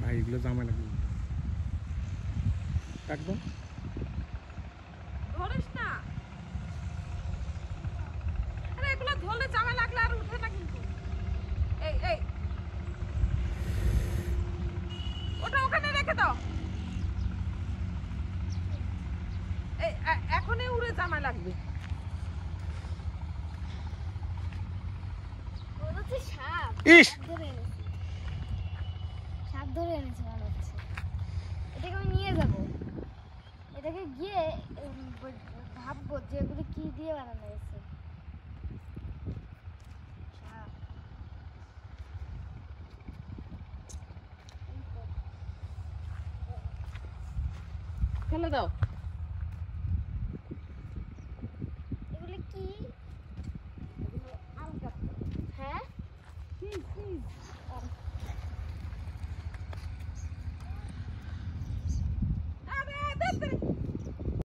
ভাই এগুলো ঝামেলা একদম ধরিস না। আরে এগুলো ধরলে ঝামেলা লাগলে আর উঠে না কিন্তু। এই এই ওটা ওখানে রেখে দাও। এই এখনই উড়ে ঝামেলা লাগবে। সাপ ইস সাপ ধরে এনেছি মনে হচ্ছে। এটাকে আমি নিয়ে যাব, এটাকে গিয়ে ভাববো যে এগুলো কি দিয়ে বানানো হয়েছে। ফেলে দাও। এগুলো কি?